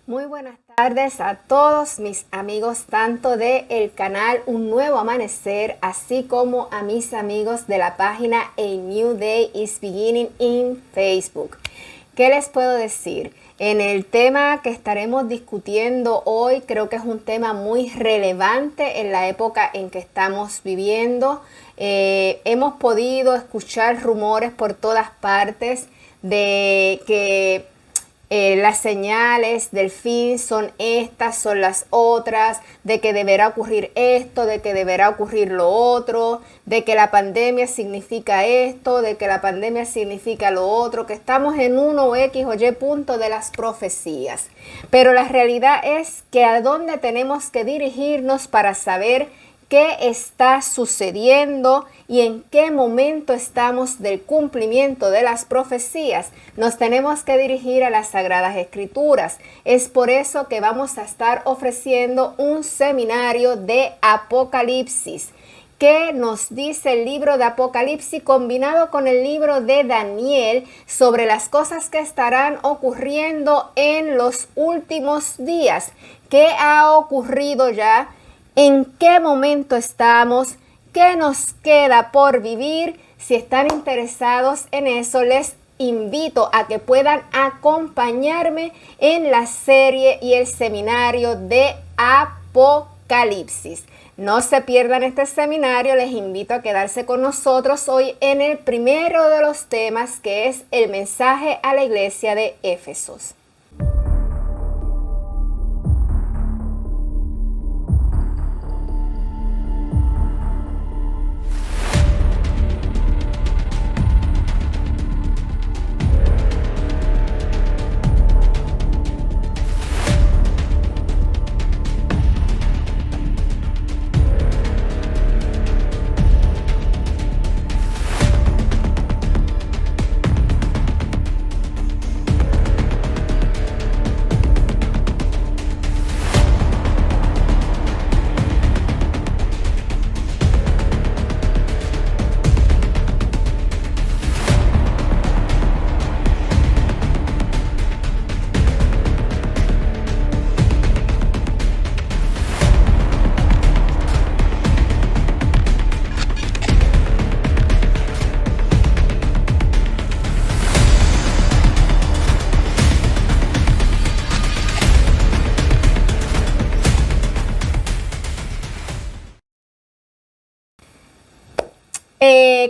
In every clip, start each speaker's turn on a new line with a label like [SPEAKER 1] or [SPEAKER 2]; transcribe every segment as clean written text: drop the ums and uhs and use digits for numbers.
[SPEAKER 1] Muy buenas tardes a todos mis amigos, tanto del canal Un Nuevo Amanecer, así como a mis amigos de la página A New Day is Beginning in Facebook. ¿Qué les puedo decir? En el tema que estaremos discutiendo hoy, creo que es un tema muy relevante en la época en que estamos viviendo. Hemos podido escuchar rumores por todas partes de que las señales del fin son estas, son las otras, de que deberá ocurrir esto, de que deberá ocurrir lo otro, de que la pandemia significa esto, de que la pandemia significa lo otro, que estamos en uno o X o Y punto de las profecías. Pero la realidad es que a dónde tenemos que dirigirnos para saber qué está sucediendo y en qué momento estamos del cumplimiento de las profecías. Nos tenemos que dirigir a las Sagradas Escrituras. Es por eso que vamos a estar ofreciendo un seminario de Apocalipsis. ¿Qué nos dice el libro de Apocalipsis combinado con el libro de Daniel sobre las cosas que estarán ocurriendo en los últimos días? ¿Qué ha ocurrido ya? ¿En qué momento estamos? ¿Qué nos queda por vivir? Si están interesados en eso, les invito a que puedan acompañarme en la serie y el seminario de Apocalipsis. No se pierdan este seminario, les invito a quedarse con nosotros hoy en el primero de los temas, que es el mensaje a la iglesia de Éfesos.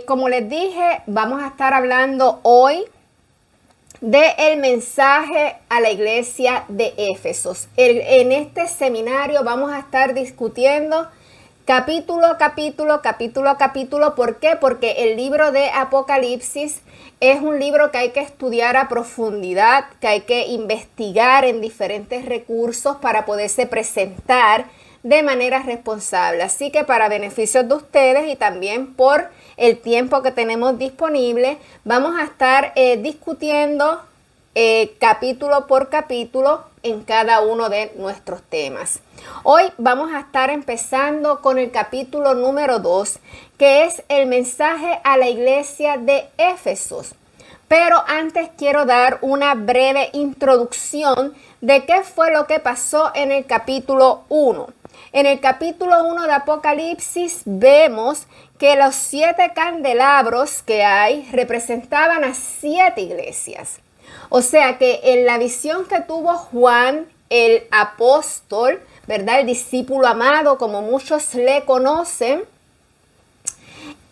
[SPEAKER 1] Como les dije, vamos a estar hablando hoy del mensaje a la iglesia de Éfesos. En este seminario vamos a estar discutiendo capítulo a capítulo. ¿Por qué? Porque el libro de Apocalipsis es un libro que hay que estudiar a profundidad, que hay que investigar en diferentes recursos para poderse presentar de manera responsable. Así que para beneficio de ustedes y también por el tiempo que tenemos disponible, vamos a estar discutiendo capítulo por capítulo en cada uno de nuestros temas. Hoy vamos a estar empezando con el capítulo número 2, que es el mensaje a la iglesia de Éfesos. Pero antes quiero dar una breve introducción de qué fue lo que pasó en el capítulo 1. En el capítulo 1 de Apocalipsis vemos que los 7 candelabros que hay representaban a 7 iglesias. O sea que en la visión que tuvo Juan, el apóstol, ¿verdad? El discípulo amado, como muchos le conocen,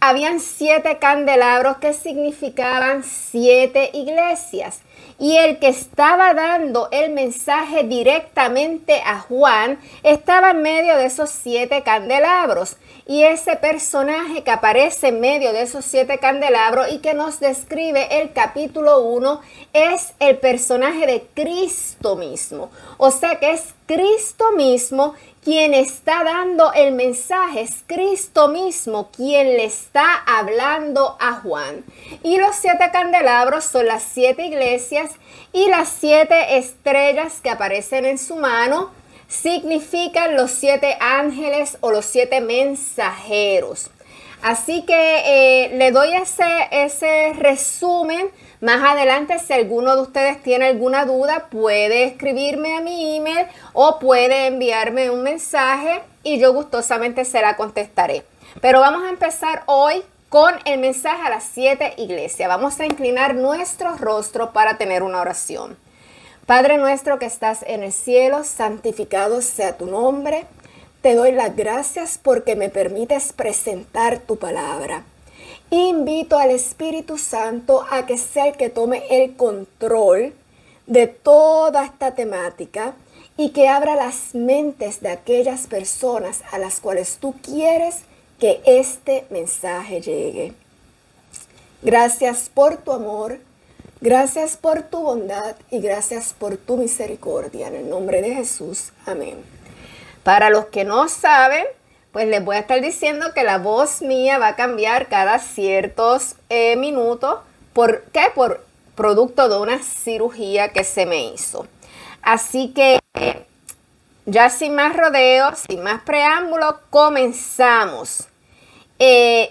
[SPEAKER 1] habían 7 candelabros que significaban 7 iglesias. Y el que estaba dando el mensaje directamente a Juan estaba en medio de esos 7 candelabros. Y ese personaje que aparece en medio de esos 7 candelabros y que nos describe el capítulo 1 es el personaje de Cristo mismo. O sea que es Cristo mismo quien está dando el mensaje, es Cristo mismo quien le está hablando a Juan. Y los 7 candelabros son las 7 iglesias y las 7 estrellas que aparecen en su mano significan los 7 ángeles o los 7 mensajeros. Así que le doy ese resumen. Más adelante, si alguno de ustedes tiene alguna duda, puede escribirme a mi email o puede enviarme un mensaje y yo gustosamente se la contestaré. Pero vamos a empezar hoy con el mensaje a las 7 iglesias. Vamos a inclinar nuestro rostro para tener una oración. Padre nuestro que estás en el cielo, santificado sea tu nombre. Te doy las gracias porque me permites presentar tu palabra. Invito al Espíritu Santo a que sea el que tome el control de toda esta temática y que abra las mentes de aquellas personas a las cuales tú quieres que este mensaje llegue. Gracias por tu amor, gracias por tu bondad y gracias por tu misericordia. En el nombre de Jesús, amén. Para los que no saben, pues les voy a estar diciendo que la voz mía va a cambiar cada ciertos minutos. ¿Por qué? Por producto de una cirugía que se me hizo. Así que ya sin más rodeos, sin más preámbulos, comenzamos. En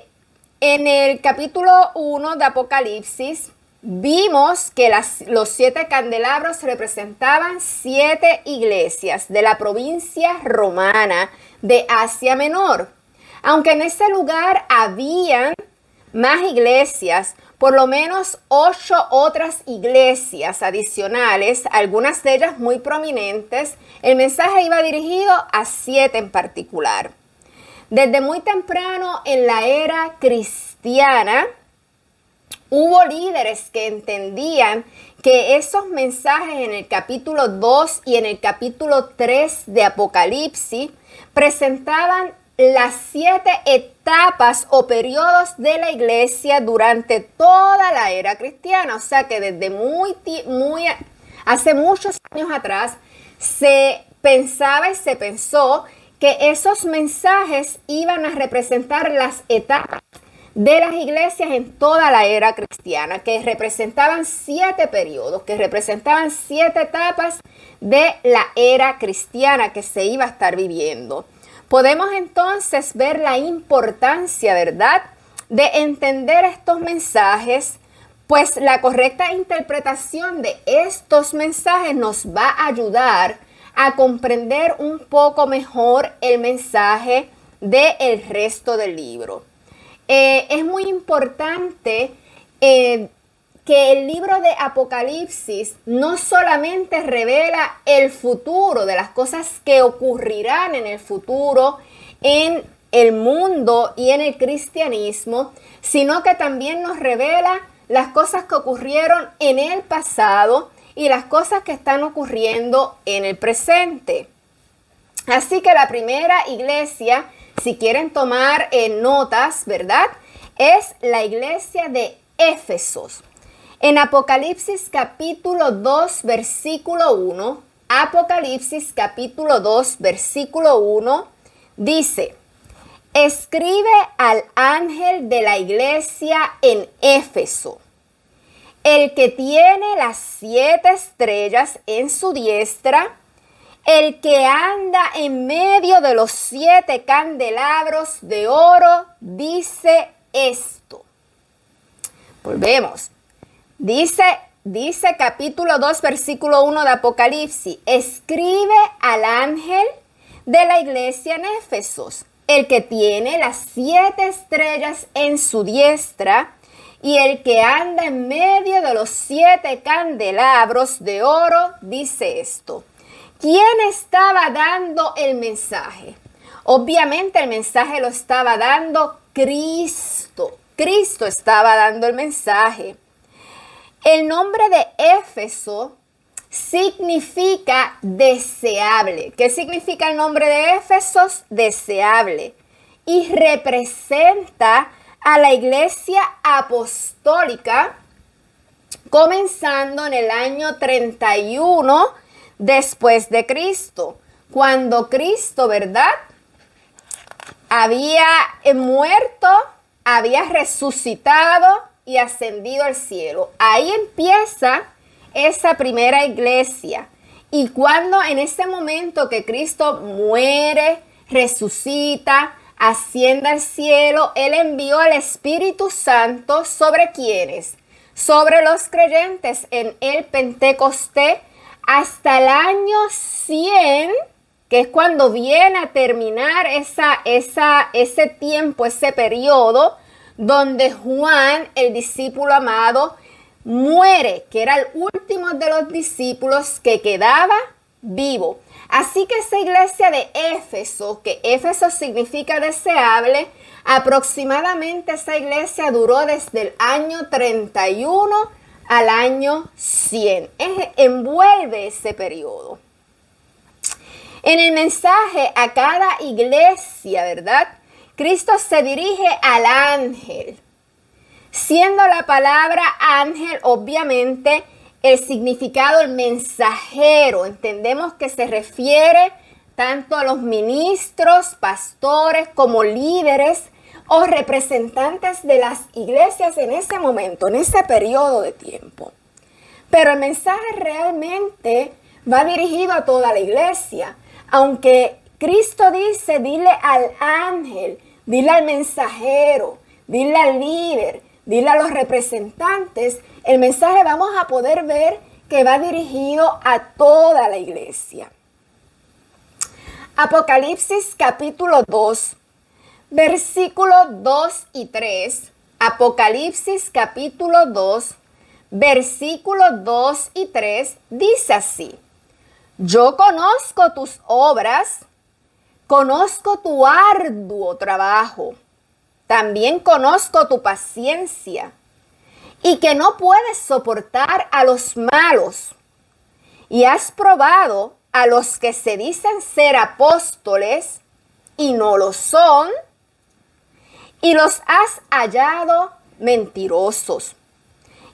[SPEAKER 1] el capítulo 1 de Apocalipsis vimos que los 7 candelabros representaban 7 iglesias de la provincia romana de Asia Menor. Aunque en ese lugar habían más iglesias, por lo menos 8 otras iglesias adicionales, algunas de ellas muy prominentes, el mensaje iba dirigido a 7 en particular. Desde muy temprano en la era cristiana, hubo líderes que entendían que esos mensajes en el capítulo 2 y en el capítulo 3 de Apocalipsis presentaban las 7 etapas o periodos de la iglesia durante toda la era cristiana. O sea que desde hace muchos años atrás se pensaba y se pensó que esos mensajes iban a representar las etapas de las iglesias en toda la era cristiana, que representaban 7 periodos, que representaban 7 etapas de la era cristiana que se iba a estar viviendo. Podemos entonces ver la importancia, ¿verdad?, de entender estos mensajes, pues la correcta interpretación de estos mensajes nos va a ayudar a comprender un poco mejor el mensaje del resto del libro. Es muy importante que el libro de Apocalipsis no solamente revela el futuro de las cosas que ocurrirán en el futuro en el mundo y en el cristianismo, sino que también nos revela las cosas que ocurrieron en el pasado y las cosas que están ocurriendo en el presente. Así que la primera iglesia, si quieren tomar notas, ¿verdad?, es la iglesia de Éfesos. En Apocalipsis capítulo 2, versículo 1, Apocalipsis capítulo 2, versículo 1, dice: escribe al ángel de la iglesia en Éfeso, el que tiene las 7 estrellas en su diestra, el que anda en medio de los 7 candelabros de oro, dice esto. Volvemos. Dice capítulo 2, versículo 1 de Apocalipsis: escribe al ángel de la iglesia en Éfesos, el que tiene las 7 estrellas en su diestra y el que anda en medio de los 7 candelabros de oro, dice esto. ¿Quién estaba dando el mensaje? Obviamente el mensaje lo estaba dando Cristo. Cristo estaba dando el mensaje. El nombre de Éfeso significa deseable. ¿Qué significa el nombre de Éfesos? Deseable. Y representa a la iglesia apostólica comenzando en el año 31 después de Cristo, cuando Cristo, ¿verdad?, había muerto, había resucitado y ascendido al cielo. Ahí empieza esa primera iglesia. Y cuando en ese momento que Cristo muere, resucita, asciende al cielo, Él envió al Espíritu Santo ¿sobre quiénes? Sobre los creyentes en el Pentecostés hasta el año 100, que es cuando viene a terminar ese tiempo, ese periodo, donde Juan, el discípulo amado, muere, que era el último de los discípulos que quedaba vivo. Así que esa iglesia de Éfeso, que Éfeso significa deseable, aproximadamente esa iglesia duró desde el año 31 al año 100. Envuelve ese periodo. En el mensaje a cada iglesia, ¿verdad? Cristo se dirige al ángel. Siendo la palabra ángel, obviamente, el significado, el mensajero, entendemos que se refiere tanto a los ministros, pastores, como líderes o representantes de las iglesias en ese momento, en ese periodo de tiempo. Pero el mensaje realmente va dirigido a toda la iglesia. Aunque Cristo dice, dile al ángel, dile al mensajero, dile al líder, dile a los representantes, el mensaje vamos a poder ver que va dirigido a toda la iglesia. Apocalipsis capítulo 2, versículos 2 y 3. Apocalipsis capítulo 2, versículos 2 y 3 dice así: yo conozco tus obras, conozco tu arduo trabajo, también conozco tu paciencia y que no puedes soportar a los malos. Y has probado a los que se dicen ser apóstoles y no lo son, y los has hallado mentirosos.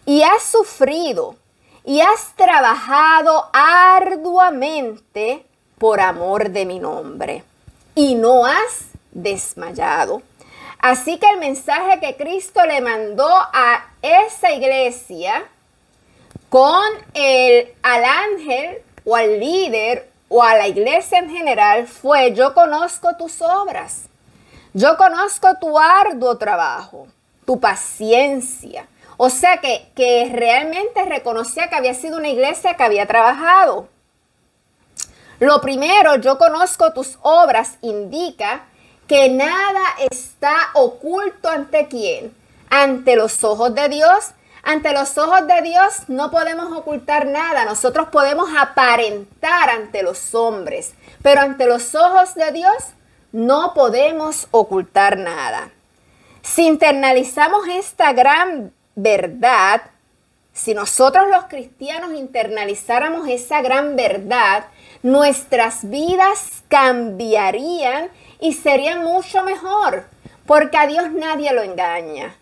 [SPEAKER 1] Y has sufrido y has trabajado arduamente por amor de mi nombre, y no has desmayado. Así que el mensaje que Cristo le mandó a esa iglesia al ángel o al líder o a la iglesia en general fue: yo conozco tus obras, yo conozco tu arduo trabajo, tu paciencia. O sea que realmente reconocía que había sido una iglesia que había trabajado. Lo primero, yo conozco tus obras, indica que nada está oculto ante quién, ante los ojos de Dios. Ante los ojos de Dios no podemos ocultar nada. Nosotros podemos aparentar ante los hombres, pero ante los ojos de Dios no podemos ocultar nada. Si internalizamos esta gran verdad, si nosotros los cristianos internalizáramos esa gran verdad, nuestras vidas cambiarían y serían mucho mejor, porque a Dios nadie lo engaña.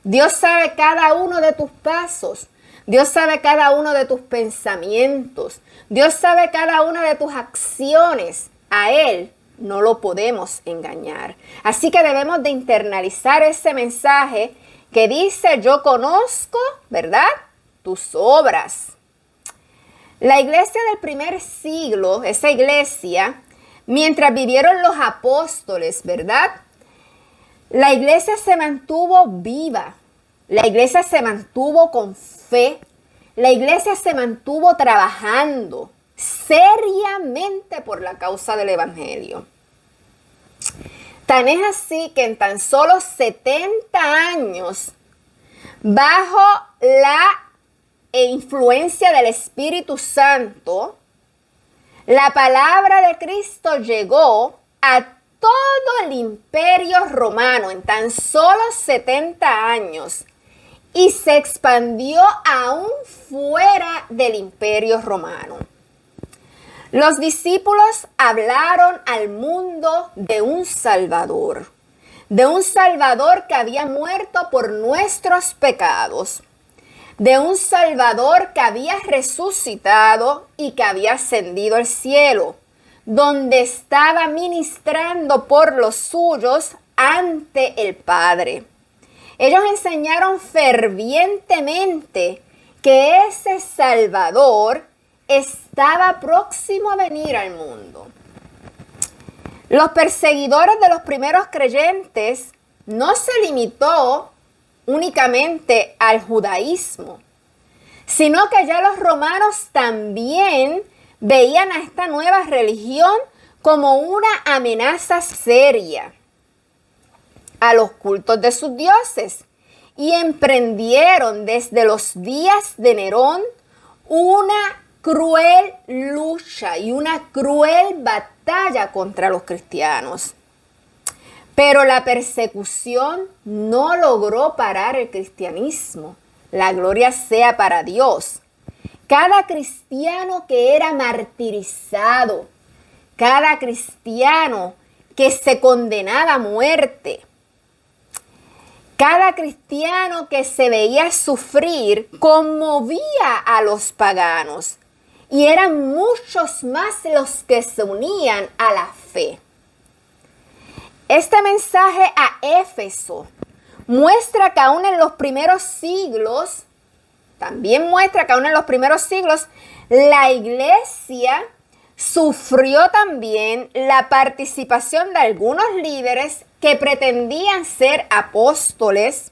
[SPEAKER 1] Dios sabe cada uno de tus pasos, Dios sabe cada uno de tus pensamientos, Dios sabe cada una de tus acciones. A Él no lo podemos engañar. Así que debemos de internalizar ese mensaje que dice: yo conozco, ¿verdad?, tus obras. La iglesia del primer siglo, esa iglesia, mientras vivieron los apóstoles, ¿verdad?, la iglesia se mantuvo viva, la iglesia se mantuvo con fe, la iglesia se mantuvo trabajando seriamente por la causa del evangelio. Tan es así que en tan solo 70 años, bajo la influencia del Espíritu Santo, la palabra de Cristo llegó a todo el imperio romano en tan solo 70 años y se expandió aún fuera del imperio romano. Los discípulos hablaron al mundo de un Salvador que había muerto por nuestros pecados, de un Salvador que había resucitado y que había ascendido al cielo, donde estaba ministrando por los suyos ante el Padre. Ellos enseñaron fervientemente que ese Salvador estaba próximo a venir al mundo. Los perseguidores de los primeros creyentes no se limitó únicamente al judaísmo, sino que ya los romanos también veían a esta nueva religión como una amenaza seria a los cultos de sus dioses y emprendieron desde los días de Nerón una cruel lucha y una cruel batalla contra los cristianos. Pero la persecución no logró parar el cristianismo. La gloria sea para Dios. Cada cristiano que era martirizado, cada cristiano que se condenaba a muerte, cada cristiano que se veía sufrir, conmovía a los paganos. Y eran muchos más los que se unían a la fe. Este mensaje a Éfeso muestra que aún en los primeros siglos, la iglesia sufrió también la participación de algunos líderes que pretendían ser apóstoles,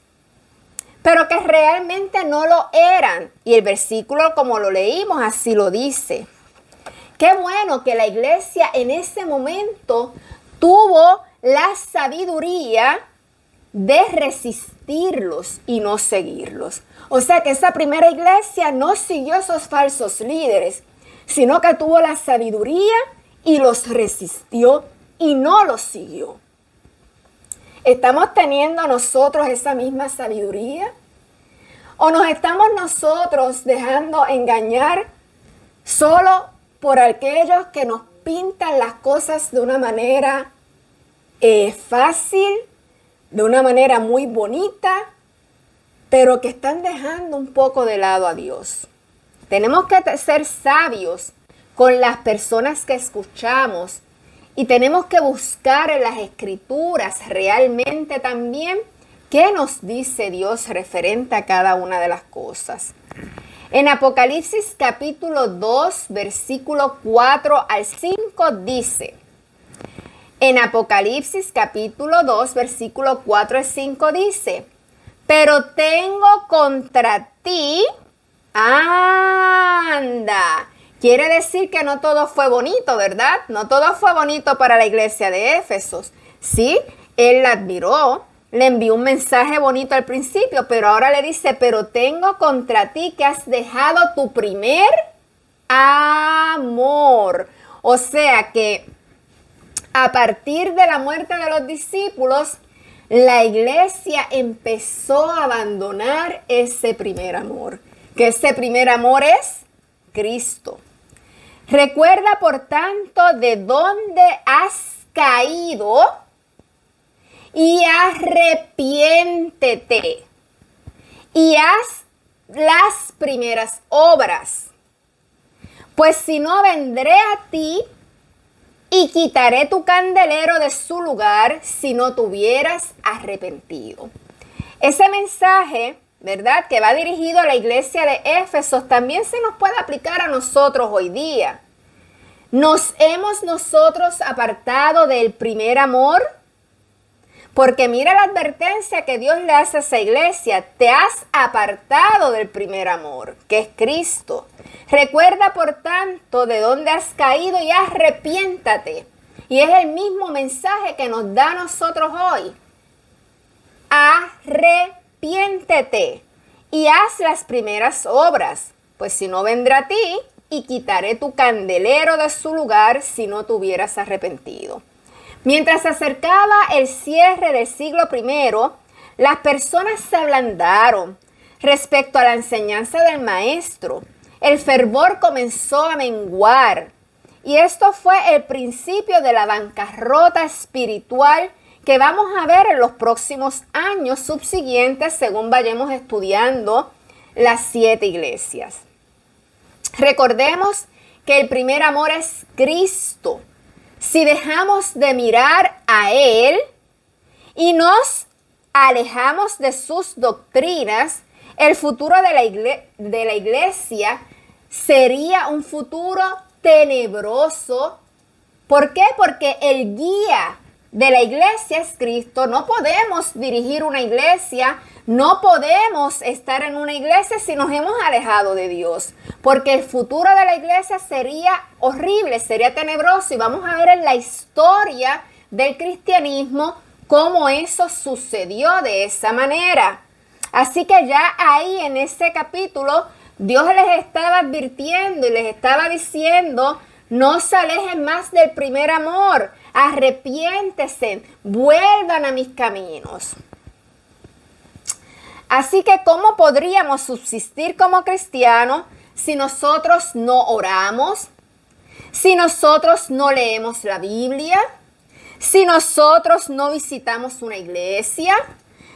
[SPEAKER 1] pero que realmente no lo eran. Y el versículo, como lo leímos, así lo dice. Qué bueno que la iglesia en ese momento tuvo la sabiduría de resistirlos y no seguirlos. O sea que esa primera iglesia no siguió esos falsos líderes, sino que tuvo la sabiduría y los resistió y no los siguió. ¿Estamos teniendo nosotros esa misma sabiduría? ¿O nos estamos nosotros dejando engañar solo por aquellos que nos pintan las cosas de una manera fácil, de una manera muy bonita, pero que están dejando un poco de lado a Dios? Tenemos que ser sabios con las personas que escuchamos y tenemos que buscar en las Escrituras realmente también qué nos dice Dios referente a cada una de las cosas. En Apocalipsis capítulo 2, versículo 4 al 5 dice, en Apocalipsis capítulo 2, versículo 4 al 5 dice, pero tengo contra ti, anda. Quiere decir que no todo fue bonito, ¿verdad? No todo fue bonito para la iglesia de Éfeso. Sí, él la admiró, le envió un mensaje bonito al principio, pero ahora le dice, pero tengo contra ti que has dejado tu primer amor. O sea que a partir de la muerte de los discípulos, la iglesia empezó a abandonar ese primer amor. Que ese primer amor es Cristo. Recuerda, por tanto, de dónde has caído y arrepiéntete y haz las primeras obras. Pues si no, vendré a ti y quitaré tu candelero de su lugar si no te hubieras arrepentido. Ese mensaje, ¿verdad?, que va dirigido a la iglesia de Éfeso, también se nos puede aplicar a nosotros hoy día. ¿Nos hemos nosotros apartado del primer amor? Porque mira la advertencia que Dios le hace a esa iglesia. Te has apartado del primer amor, que es Cristo. Recuerda, por tanto, de dónde has caído y arrepiéntate. Y es el mismo mensaje que nos da a nosotros hoy. Arrepiéntete y haz las primeras obras, pues si no, vendrá a ti y quitaré tu candelero de su lugar si no te hubieras arrepentido. Mientras se acercaba el cierre del siglo I, las personas se ablandaron respecto a la enseñanza del maestro. El fervor comenzó a menguar y esto fue el principio de la bancarrota espiritual que vamos a ver en los próximos años subsiguientes según vayamos estudiando las 7 iglesias. Recordemos que el primer amor es Cristo. Si dejamos de mirar a Él y nos alejamos de sus doctrinas, el futuro de la iglesia sería un futuro tenebroso ¿Por qué? Porque el guía de la iglesia es Cristo. No podemos dirigir una iglesia, no podemos estar en una iglesia si nos hemos alejado de Dios, porque el futuro de la iglesia sería horrible, sería tenebroso, y vamos a ver en la historia del cristianismo cómo eso sucedió de esa manera. Así que ya ahí en ese capítulo Dios les estaba advirtiendo y les estaba diciendo: no se alejen más del primer amor, arrepiéntese, vuelvan a mis caminos. Así que, ¿cómo podríamos subsistir como cristianos si nosotros no oramos? Si nosotros no leemos la Biblia, si nosotros no visitamos una iglesia,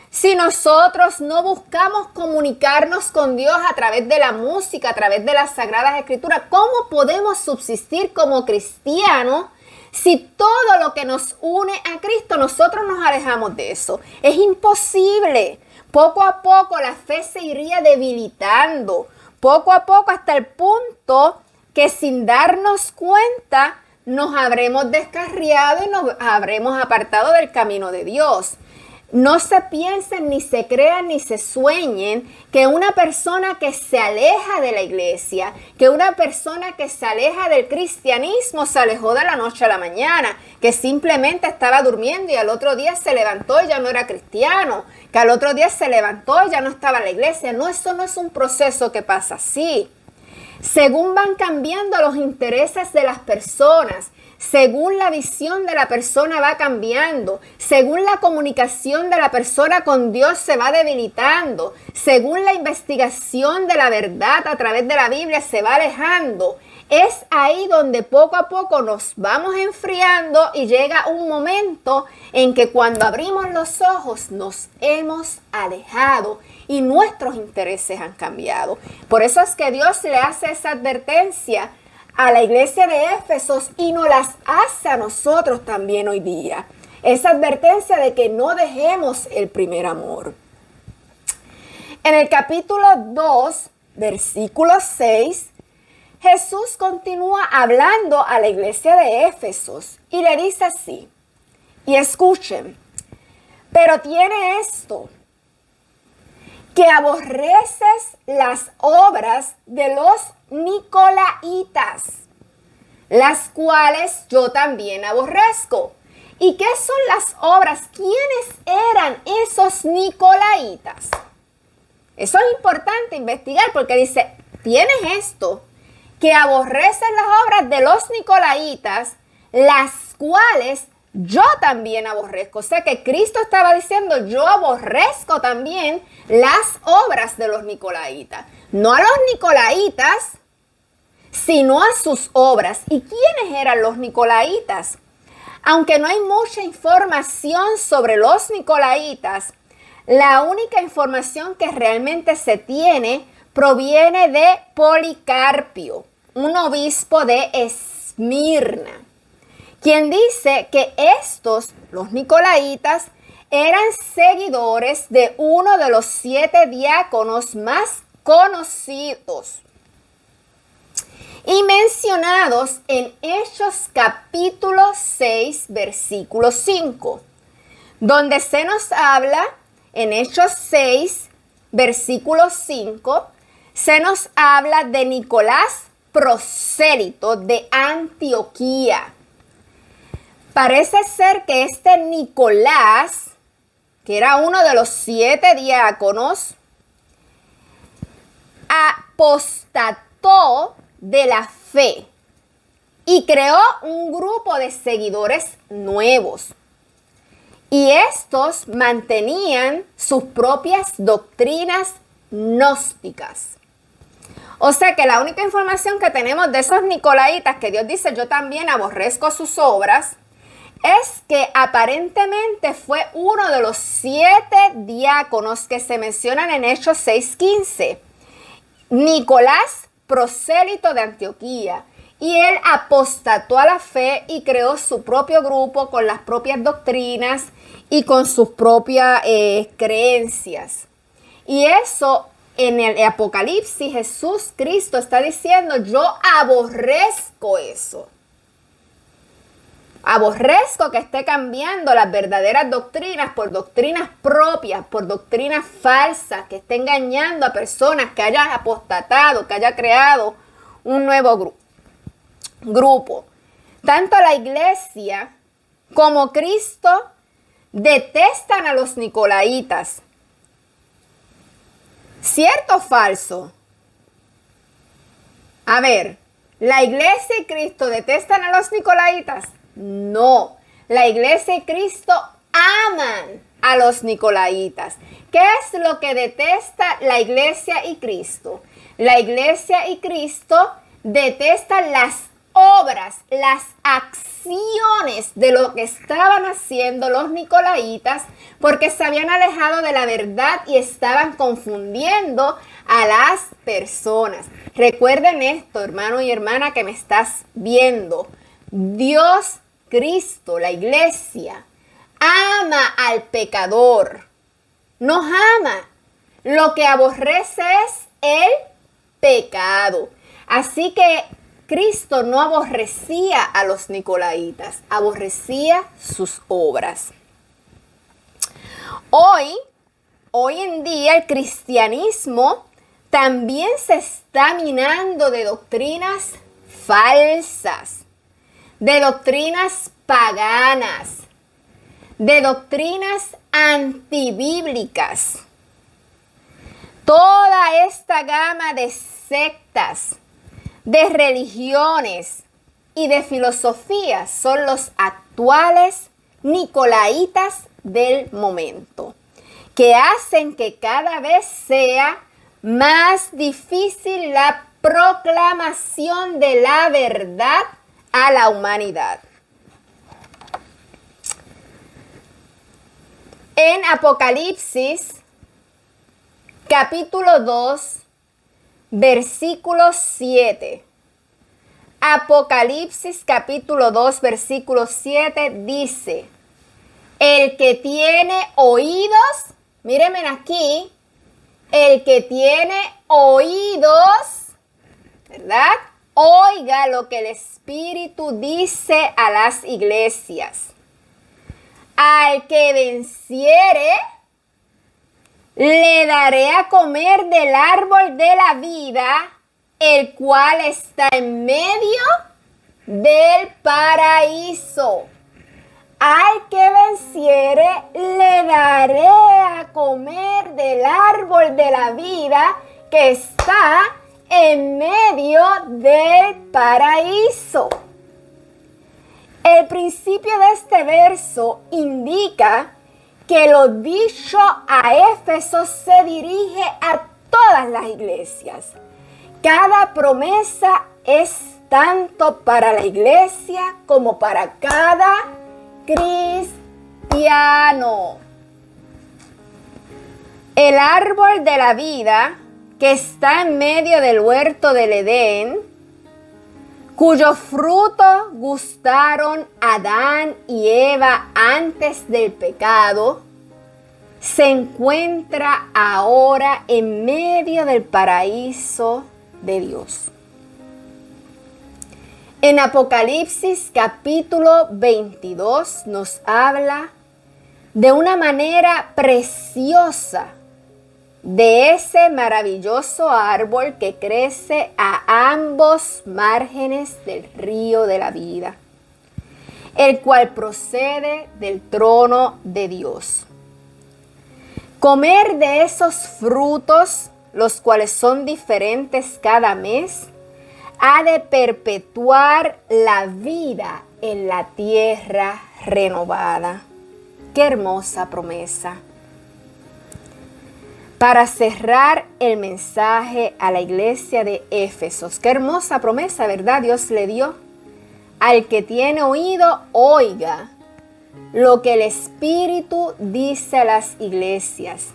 [SPEAKER 1] si nosotros no buscamos comunicarnos con Dios a través de la música, a través de las Sagradas Escrituras, ¿cómo podemos subsistir como cristianos si todo lo que nos une a Cristo nosotros nos alejamos de eso? Es imposible. Poco a poco la fe se iría debilitando, poco a poco hasta el punto que sin darnos cuenta nos habremos descarriado y nos habremos apartado del camino de Dios. No se piensen, ni se crean, ni se sueñen que una persona que se aleja de la iglesia, que una persona que se aleja del cristianismo se alejó de la noche a la mañana, que simplemente estaba durmiendo y al otro día se levantó y ya no era cristiano, que al otro día se levantó y ya no estaba en la iglesia. No, eso no es un proceso que pasa así. Según van cambiando los intereses de las personas, según la visión de la persona va cambiando, según la comunicación de la persona con Dios se va debilitando, según la investigación de la verdad a través de la Biblia se va alejando, es ahí donde poco a poco nos vamos enfriando y llega un momento en que cuando abrimos los ojos nos hemos alejado y nuestros intereses han cambiado. Por eso es que Dios le hace esa advertencia a la iglesia de Éfesos y nos las hace a nosotros también hoy día. Esa advertencia de que no dejemos el primer amor. En el capítulo 2, versículo 6, Jesús continúa hablando a la iglesia de Éfesos y le dice así, y escuchen: pero tiene esto, que aborreces las obras de los nicolaitas, las cuales yo también aborrezco. ¿Y qué son las obras? ¿Quiénes eran esos nicolaitas? Eso es importante investigar porque dice, tienes esto, que aborreces las obras de los nicolaitas, las cuales yo también aborrezco. O sea que Cristo estaba diciendo, yo aborrezco también las obras de los nicolaitas. No a los nicolaitas, sino a sus obras. ¿Y quiénes eran los nicolaitas? Aunque no hay mucha información sobre los nicolaitas, la única información que realmente se tiene proviene de Policarpio, un obispo de Esmirna, quien dice que estos, los nicolaitas, eran seguidores de uno de los 7 diáconos más conocidos y mencionados en Hechos capítulo 6, versículo 5, donde se nos habla, en Hechos 6, versículo 5, se nos habla de Nicolás prosélito de Antioquía. Parece ser que este Nicolás, que era uno de los 7 diáconos, apostató de la fe y creó un grupo de seguidores nuevos. Y estos mantenían sus propias doctrinas gnósticas. O sea que la única información que tenemos de esos nicolaitas, que Dios dice, yo también aborrezco sus obras, es que aparentemente fue uno de los 7 diáconos que se mencionan en Hechos 6:15. Nicolás, prosélito de Antioquía. Y él apostató a la fe y creó su propio grupo con las propias doctrinas y con sus propias creencias. Y eso en el Apocalipsis Jesús Cristo está diciendo, yo aborrezco eso. Aborrezco que esté cambiando las verdaderas doctrinas por doctrinas propias, por doctrinas falsas, que esté engañando a personas, que haya apostatado, que haya creado un nuevo grupo. Tanto la iglesia como Cristo detestan a los nicolaitas. ¿Cierto o falso? A ver, ¿la iglesia y Cristo detestan a los nicolaitas? No, la iglesia y Cristo aman a los nicolaitas. ¿Qué es lo que detesta la iglesia y Cristo? La iglesia y Cristo detestan las obras, las acciones de lo que estaban haciendo los nicolaitas, porque se habían alejado de la verdad y estaban confundiendo a las personas. Recuerden esto, hermano y hermana que me estás viendo. Dios, Cristo, la iglesia, ama al pecador. Nos ama. Lo que aborrece es el pecado. Así que Cristo no aborrecía a los nicolaitas, aborrecía sus obras. Hoy en día el cristianismo también se está minando de doctrinas falsas, de doctrinas paganas, de doctrinas antibíblicas. Toda esta gama de sectas, de religiones y de filosofías son los actuales nicolaitas del momento, que hacen que cada vez sea más difícil la proclamación de la verdad a la humanidad. En Apocalipsis, capítulo 2, versículo 7. Apocalipsis capítulo 2, versículo 7 dice: el que tiene oídos, mírenme aquí, el que tiene oídos, ¿verdad? Oiga lo que el Espíritu dice a las iglesias. Al que venciere, le daré a comer del árbol de la vida, el cual está en medio del paraíso. Al que venciere, le daré a comer del árbol de la vida que está en medio del paraíso. El principio de este verso indica que lo dicho a Éfeso se dirige a todas las iglesias. Cada promesa es tanto para la iglesia como para cada cristiano. El árbol de la vida que está en medio del huerto del Edén, cuyo fruto gustaron Adán y Eva antes del pecado, se encuentra ahora en medio del paraíso de Dios. En Apocalipsis capítulo 22 nos habla de una manera preciosa de ese maravilloso árbol que crece a ambos márgenes del río de la vida, el cual procede del trono de Dios. Comer de esos frutos, los cuales son diferentes cada mes, ha de perpetuar la vida en la tierra renovada. ¡Qué hermosa promesa! Para cerrar el mensaje a la iglesia de Éfesos. Qué hermosa promesa, ¿verdad? Dios le dio. Al que tiene oído, oiga lo que el Espíritu dice a las iglesias.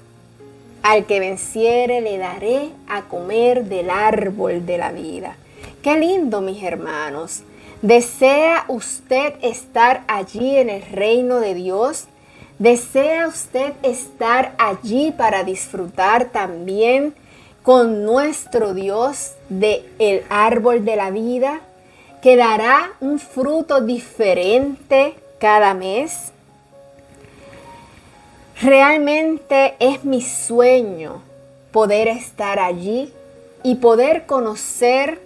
[SPEAKER 1] Al que venciere, le daré a comer del árbol de la vida. Qué lindo, mis hermanos. ¿Desea usted estar allí en el reino de Dios? ¿Desea usted estar allí para disfrutar también con nuestro Dios del árbol de la vida? que dará un fruto diferente cada mes. Realmente es mi sueño poder estar allí y poder conocer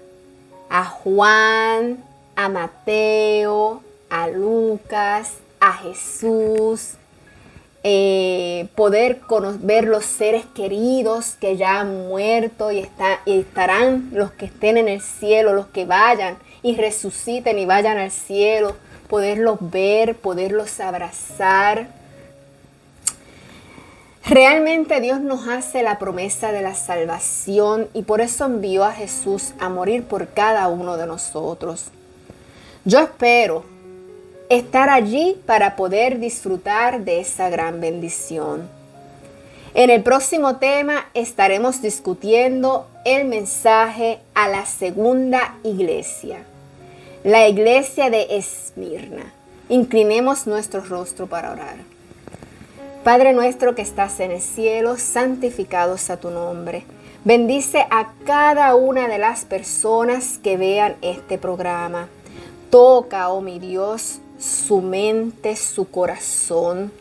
[SPEAKER 1] a Juan, a Mateo, a Lucas, a Jesús, poder ver los seres queridos que ya han muerto y estarán los que estén en el cielo, los que vayan y resuciten y vayan al cielo, poderlos ver, poderlos abrazar. Realmente Dios nos hace la promesa de la salvación y por eso envió a Jesús a morir por cada uno de nosotros. Yo espero estar allí para poder disfrutar de esa gran bendición. En el próximo tema estaremos discutiendo el mensaje a la segunda iglesia, la iglesia de Esmirna. Inclinemos nuestro rostro para orar. Padre nuestro que estás en el cielo, santificado sea tu nombre. Bendice a cada una de las personas que vean este programa. Toca, oh mi Dios, su mente, su corazón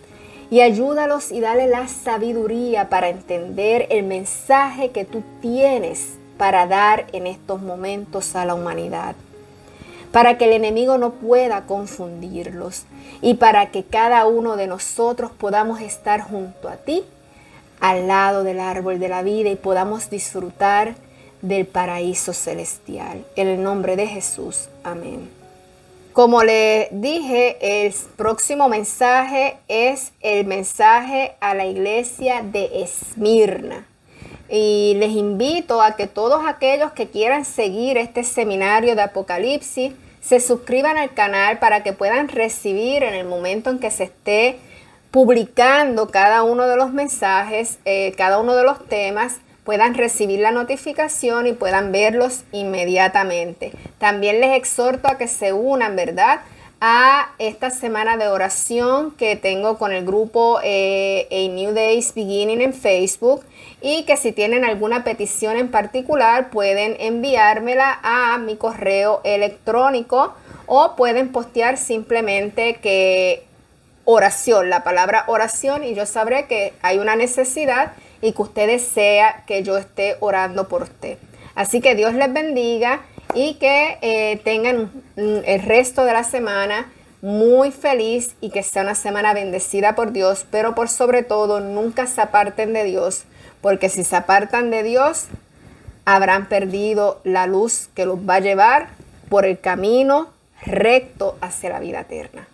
[SPEAKER 1] y ayúdalos y dale la sabiduría para entender el mensaje que tú tienes para dar en estos momentos a la humanidad, para que el enemigo no pueda confundirlos y para que cada uno de nosotros podamos estar junto a ti, al lado del árbol de la vida y podamos disfrutar del paraíso celestial. En el nombre de Jesús. Amén. Como les dije, el próximo mensaje es el mensaje a la iglesia de Esmirna. Y les invito a que todos aquellos que quieran seguir este seminario de Apocalipsis se suscriban al canal para que puedan recibir en el momento en que se esté publicando cada uno de los mensajes, cada uno de los temas, puedan recibir la notificación y puedan verlos inmediatamente. También les exhorto a que se unan, ¿verdad?, a esta semana de oración que tengo con el grupo A New Day is Beginning en Facebook, y que si tienen alguna petición en particular pueden enviármela a mi correo electrónico o pueden postear simplemente que oración, la palabra oración, y yo sabré que hay una necesidad y que usted desea que yo esté orando por usted. Así que Dios les bendiga y que tengan el resto de la semana muy feliz y que sea una semana bendecida por Dios, pero por sobre todo nunca se aparten de Dios, porque si se apartan de Dios habrán perdido la luz que los va a llevar por el camino recto hacia la vida eterna.